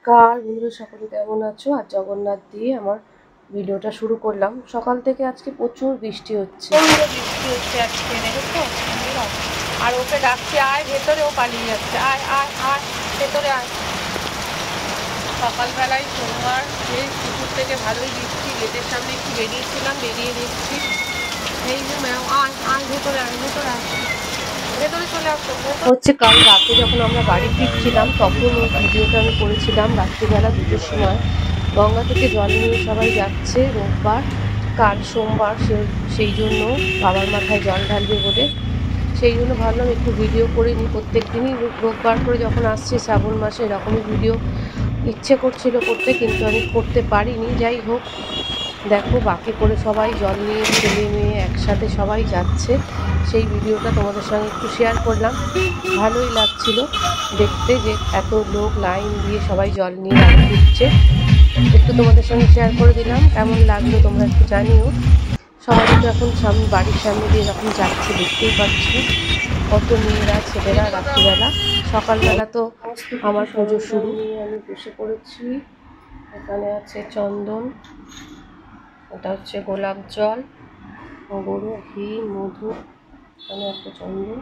নমস্কার বন্ধুরা, সকলে কেমন আছো? আর জগন্নাথ দিয়ে আমার ভিডিওটা শুরু করলাম। সকাল থেকে আজকে প্রচুর বৃষ্টি হচ্ছে আজকে, দেখেছো? আর ওকে ডাকছি, আয় ভেতরে, ও পালিয়ে যাচ্ছে। আয় আয় আয় ভেতরে আয়। সকালবেলায় সোমবার, এই পুকুর থেকে ভালোই বৃষ্টি, গেটের সামনে একটু বেরিয়েছিলাম, বেরিয়ে দেখছি এই যে ম্যাম, আয় আয় ভেতরে আয়, ভেতরে আয়, ভেতরে চলে আসো। হচ্ছে কাল রাতে যখন আমরা বাড়ি ফিরছিলাম তখন ওই ভিডিওটা আমি করেছিলাম রাত্রিবেলা 2টোর সময়। গঙ্গা থেকে জল নিয়ে সবাই যাচ্ছে, রোববার, কাল সোমবার, সেই জন্য বাবার মাথায় জল ঢালবে বলে, সেই জন্য ভাবলাম একটু ভিডিও করে নিই। প্রত্যেক দিনই রোববার করে যখন আসছে শ্রাবণ মাসে এরকমই ভিডিও ইচ্ছে করছিল করতে, কিন্তু আমি করতে পারিনি। যাই হোক, দেখো বাকি করে সবাই জল নিয়ে, ছেলে মেয়ে একসাথে সবাই যাচ্ছে, সেই ভিডিওটা তোমাদের সঙ্গে একটু শেয়ার করলাম। ভালোই লাগছিল দেখতে যে এত লোক লাইন দিয়ে সবাই জল নিয়ে বাড়ি ফিরছে। একটু তোমাদের সঙ্গে শেয়ার করে দিলাম, কেমন লাগলো তোমরা একটু জানিও। সবাই তো এখন বাড়ির সামনে দিয়ে যখন যাচ্ছে দেখতেই পাচ্ছি কত মেয়েরা ছেলেরা। রাত্রিবেলা, সকালবেলা তো আমার পুজো শুরু। আমি বসে পড়েছি। এখানে আছে চন্দন, এটা হচ্ছে গোলাপ জল, গরু ঘি, মধু, এখানে একটা চন্দন,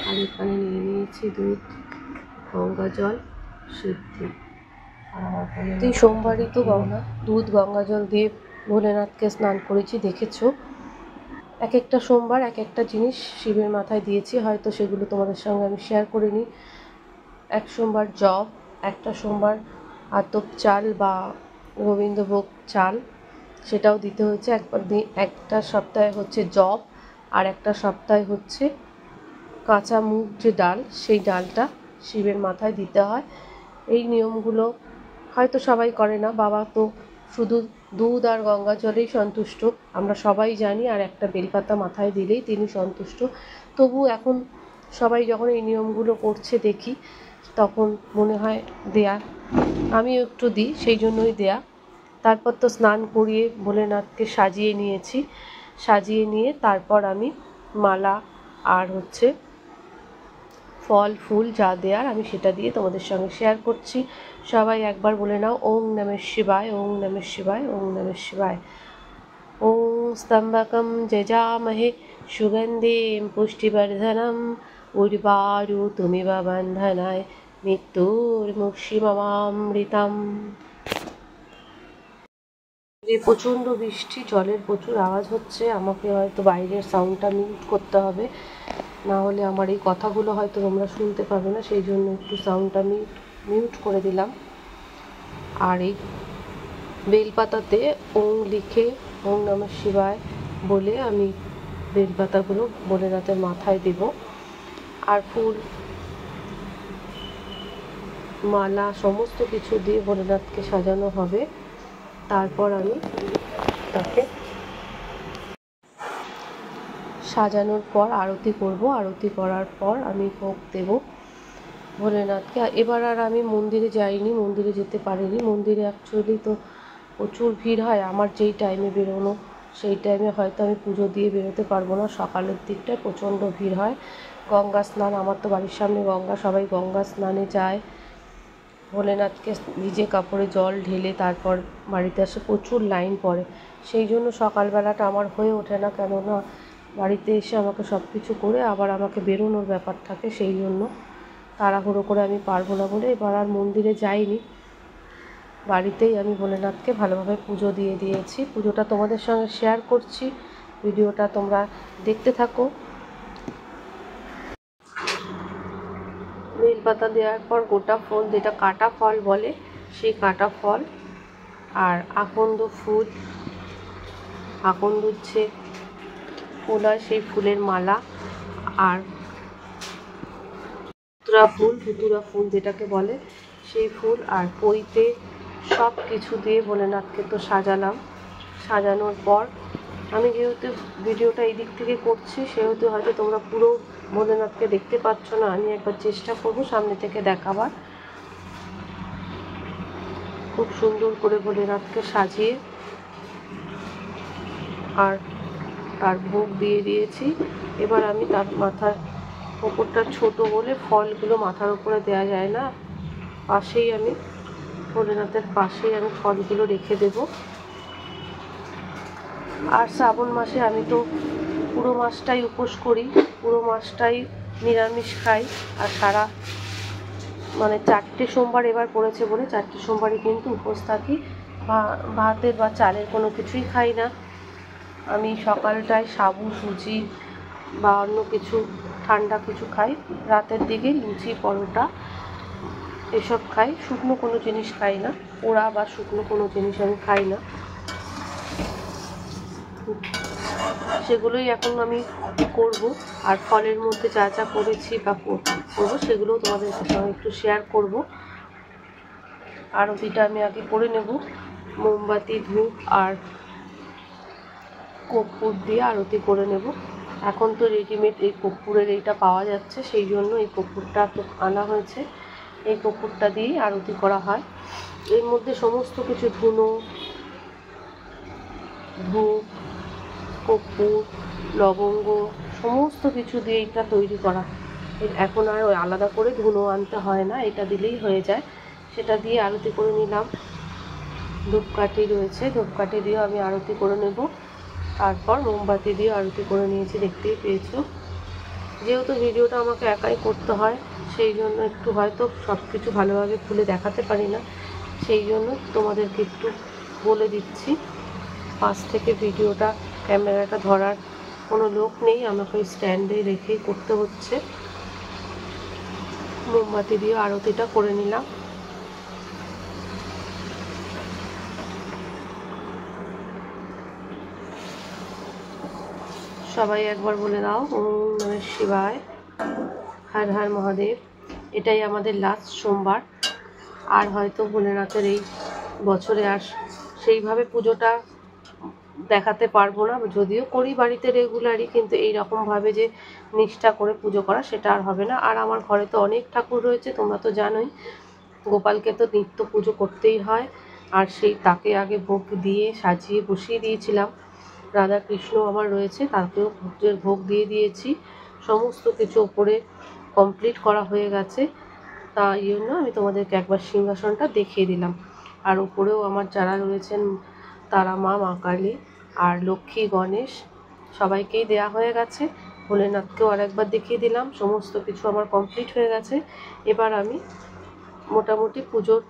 আর এখানে নিয়ে নিয়েছি দুধ, গঙ্গা জল, সিদ্ধি। আর সোমবারই তো দুধ গঙ্গা জল দিয়ে ভোলেনাথকে স্নান করেছি, দেখেছো? এক একটা সোমবার এক একটা জিনিস শিবের মাথায় দিয়েছি, হয়তো সেগুলো তোমাদের সঙ্গে আমি শেয়ার করে নিই। এক সোমবার জব, একটা সোমবার আতপ চাল বা গোবিন্দভোগ চাল, সেটাও দিতে হয়েছে। একটা সপ্তাহে হচ্ছে জব, আর একটা সপ্তাহে হচ্ছে কাঁচা মুগ যে ডাল, সেই ডালটা শিবের মাথায় দিতে হয়। এই নিয়মগুলো হয়তো সবাই করে না। বাবা তো শুধু দুধ আর গঙ্গা জলেই সন্তুষ্ট, আমরা সবাই জানি, আর একটা বেলপাতা মাথায় দিলেই তিনি সন্তুষ্ট। তবু এখন সবাই যখন এই নিয়মগুলো করছে দেখি, তখন মনে হয় দেয়া, আমিও একটু দিই, সেই জন্যই দেয়া। তারপর তো স্নান করিয়ে ভোলেনাথকে সাজিয়ে নিয়েছি, সাজিয়ে নিয়ে তারপর আমি মালা আর হচ্ছে ফল ফুল যা দেওয়ার আমি সেটা দিয়ে তোমাদের সঙ্গে শেয়ার করছি। সবাই একবার বলে নাও, ওং নমঃ শিবায়, ওং নমঃ শিবায়, ওং নমঃ শিবায়। ওং স্তম্ভকম যজামহে সুগন্ধিম পুষ্টিবর্ধনম উর্বারুকমিব বন্ধনায় মৃত্যুর্মুক্ষীয়মামৃতম। যে প্রচণ্ড বৃষ্টি, জলের প্রচুর আওয়াজ হচ্ছে, আমাকে হয়তো বাইরের সাউন্ডটা মিউট করতে হবে, না হলে আমার এই কথাগুলো হয়তো তোমরা শুনতে পাবে না, সেই জন্য একটু সাউন্ডটা মিউট করে দিলাম। আর এই বেলপাতাতে ওং লিখে, ওং নমঃ শিবায় বলে আমি বেলপাতাগুলো ভোলেনাথের মাথায় দেব। আর ফুল মালা সমস্ত কিছু দিয়ে ভোলেনাথকে সাজানো হবে। তারপর আমি তাকে সাজানোর পর আরতি করব, আরতি করার পর আমি ভোগ দেব ভোলেনাথকে। এবার আর আমি মন্দিরে যাইনি, মন্দিরে যেতে পারিনি। মন্দিরে অ্যাকচুয়ালি তো প্রচুর ভিড় হয়, আমার যেই টাইমে বেরোনো সেই টাইমে হয়তো আমি পুজো দিয়ে বেরোতে পারবো না। সকালের দিকটায় প্রচণ্ড ভিড় হয়। গঙ্গা স্নান, আমার তো বাড়ির সামনে গঙ্গা, সবাই গঙ্গা স্নানে যায়। ভোলেনাথকে ভিজে কাপড়ে জল ঢেলে তারপর বাড়িতে আসে, প্রচুর লাইন পড়ে, সেই জন্য সকালবেলাটা আমার হয়ে ওঠে না। কেননা বাড়িতে এসে আমাকে সব কিছু করে আবার আমাকে বেরোনোর ব্যাপার থাকে, সেই জন্য তাড়াহুড়ো করে আমি পারবো না বলে এবার আর মন্দিরে যাইনি। বাড়িতেই আমি ভোলেনাথকে ভালোভাবে পুজো দিয়ে দিয়েছি। পুজোটা তোমাদের সঙ্গে শেয়ার করছি, ভিডিওটা তোমরা দেখতে থাকো। বেলপাতা দেওয়ার পর গোটা ফল, যেটা কাটা ফল বলে, সেই কাটা ফল আর আকন্দ ফুল, আকন্দ যে ফুল হয় সেই ফুলের মালা, আর ধুতুরা ফুল যেটাকে বলে সেই ফুল, আর পইতে সব কিছু দিয়ে ভোলেনাথকে তো সাজালাম। সাজানোর পর আমি যেহেতু ভিডিওটা এই দিক থেকে করছি, সেহেতু হয়তো তোমরা পুরো ভোলেনাথকে দেখতে পাচ্ছ না। আমি একবার চেষ্টা করব সামনে থেকে দেখাবার। খুব সুন্দর করে ভোলেনাথকে সাজিয়ে আর তার ভোগ দিয়ে দিয়েছি। এবার আমি তার মাথার ওপরটা ছোট বলে ফলগুলো মাথার উপরে দেওয়া যায় না, পাশেই আমি ভোলেনাথের পাশেই আমি ফলগুলো রেখে দেব। আর শ্রাবণ মাসে আমি তো পুরো মাসটাই উপোস করি, পুরো মাসটাই নিরামিষ খাই। আর সারা 4টে সোমবার এবার পড়েছে বলে 4টে সোমবারই কিন্তু উপোস থাকি। ভাতের বা চালের কোনো কিছুই খাই না। আমি সকালটায় সাবু, সুজি বা অন্য কিছু ঠান্ডা কিছু খাই। রাতের দিকে লুচি, পরোটা এসব খাই। শুকনো কোনো জিনিস খাই না, পোড়া বা শুকনো কোনো জিনিস আমি খাই না। সেগুলোই এখন আমি করব। আর ফলের মধ্যে যা যা করেছি বা করবো সেগুলোও তোমাদের সঙ্গে একটু শেয়ার করব। আরতিটা আমি আগে করে নেব, মোমবাতি, ধূপ আর কর্পূর দিয়ে আরতি করে নেব। এখন তো রেডিমেড এই কর্পূরের এইটা পাওয়া যাচ্ছে, সেই জন্য এই কর্পূরটা তো আনা হয়েছে। এই কর্পূরটা দিয়েই আরতি করা হয়। এর মধ্যে সমস্ত কিছু ধুনো, ধূপ, কর্পূর, লবঙ্গ সমস্ত কিছু দিয়ে এটা তৈরি করা। এখন আর ওই আলাদা করে ধুনো আনতে হয় না, এটা দিলেই হয়ে যায়। সেটা দিয়ে আরতি করে নিলাম। ধূপকাঠি রয়েছে, ধূপকাঠি দিয়েও আমি আরতি করে নেব। তারপর মোমবাতি দিয়ে আরতি করে নিয়েছি, দেখতেই পেয়েছো। যেহেতু ভিডিওটা আমাকে একাই করতে হয়, সেই জন্য একটু হয়তো সব কিছু ভালোভাবে খুলে দেখাতে পারি না, সেই জন্য তোমাদেরকে একটু বলে দিচ্ছি। পাশ থেকে ভিডিওটা, ক্যামেরাটা ধরার কোনো লোক নেই, আমাকে ওই স্ট্যান্ডে রেখেই করতে হচ্ছে। মোমবাতি দিয়ে আরতিটা করে নিলাম। সবাই একবার বলে দাও, ওম নমঃ শিবায়, হর হর মহাদেব। এটাই আমাদের লাস্ট সোমবার। আর হয়তো ভোলেনাথের এই বছরে আর সেইভাবে পুজোটা দেখাতে পারবো না, যদিও করি বাড়িতে রেগুলারই, কিন্তু এই রকমভাবে যে নিষ্ঠা করে পুজো করা সেটা আর হবে না। আর আমার ঘরে তো অনেক ঠাকুর রয়েছে, তোমরা তো জানোই। গোপালকে তো নিত্য পুজো করতেই হয়, আর সেই তাকে আগে ভোগ দিয়ে সাজিয়ে বসিয়ে দিয়েছিলাম। রাধা কৃষ্ণ আমার রয়েছে, তাকেও পুজোর ভোগ দিয়ে দিয়েছি। সমস্ত কিছু ওপরে কমপ্লিট করা হয়ে গেছে, তাই জন্য আমি তোমাদেরকে একবার সিংহাসনটা দেখিয়ে দিলাম। আর উপরেও আমার যারা রয়েছেন, তারা মা, মা কালী আর লক্ষ্মী, গণেশ সবাইকেই দেয়া হয়ে গেছে। ভোলেনাথকেও আরেকবার দেখিয়ে দিলাম। সমস্ত কিছু আমার কমপ্লিট হয়ে গেছে। এবার আমি মোটামুটি পুজোর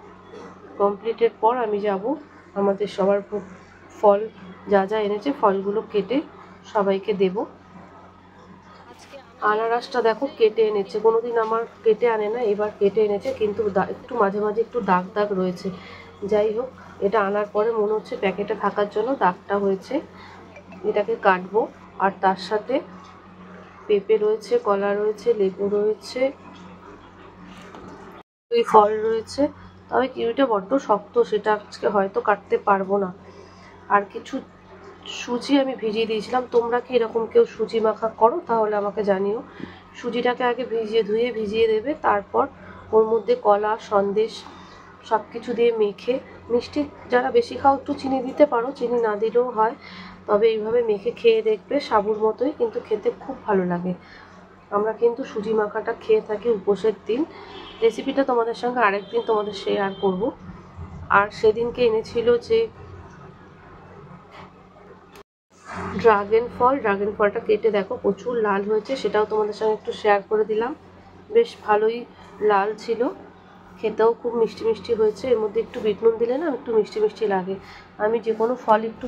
কমপ্লিটের পর আমি যাব আমাদের সবার ফল যা যা এনেছে ফলগুলো কেটে সবাইকে দেব। আনারসটা দেখো কেটে এনেছে, কোনোদিন আমার কেটে আনে না, এবার কেটে এনেছে, কিন্তু একটু মাঝে মাঝে একটু দাগ দাগ রয়েছে। যাই হোক, এটা আনার পরে মনে হচ্ছে প্যাকেটে থাকার জন্য দাগটা হয়েছে। এটাকে কাটবো। আর তার সাথে পেঁপে রয়েছে, কলা রয়েছে, লেবু রয়েছে, ফল রয়েছে। তবে কিউইটা বড্ড শক্ত, সেটা আজকে হয়তো কাটতে পারবো না। আর কিছু সুজি আমি ভিজিয়ে দিয়েছিলাম। তোমরা কি এরকম কেউ সুজি মাখা করো? তাহলে আমাকে জানিও। সুজিটাকে আগে ধুয়ে ভিজিয়ে দেবে, তারপর ওর মধ্যে কলা, সন্দেশ সব কিছু দিয়ে মেখে, মিষ্টি যারা বেশি খাও একটু চিনি দিতে পারো, চিনি না দিলেও হয়। তবে এইভাবে মেখে খেয়ে দেখবে, সাবুর মতোই, কিন্তু খেতে খুব ভালো লাগে। আমরা কিন্তু সুজি মাখাটা খেয়ে থাকি উপোসের দিন। রেসিপিটা তোমাদের সঙ্গে আরেকদিন তোমাদের শেয়ার করব। আর সেদিনকে এনেছিল যে ড্রাগন ফলটা কেটে দেখো প্রচুর লাল হয়েছে, সেটাও তোমাদের সঙ্গে একটু শেয়ার করে দিলাম। বেশ ভালোই লাল ছিল, খেতেও খুব মিষ্টি মিষ্টি হয়েছে। এর মধ্যে একটু বিট নুন দিলে না একটু মিষ্টি মিষ্টি লাগে। আমি যে কোনো ফল একটু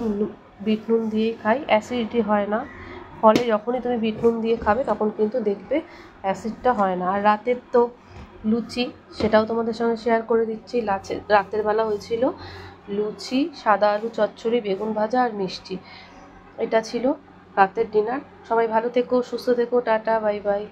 বিট নুন দিয়েই খাই, অ্যাসিডিটি হয় না। ফলে যখনই তুমি বিট নুন দিয়ে খাবে তখন কিন্তু দেখবে অ্যাসিডটা হয় না। আর রাতের তো লুচি, সেটাও তোমাদের সঙ্গে শেয়ার করে দিচ্ছি। রাতের বেলা হয়েছিল লুচি, সাদা আলু চচ্চড়ি, বেগুন ভাজা আর মিষ্টি। এটা ছিল রাতের ডিনার। সবাই ভালো থেকো, সুস্থ থেকো, টাটা, বাই বাই।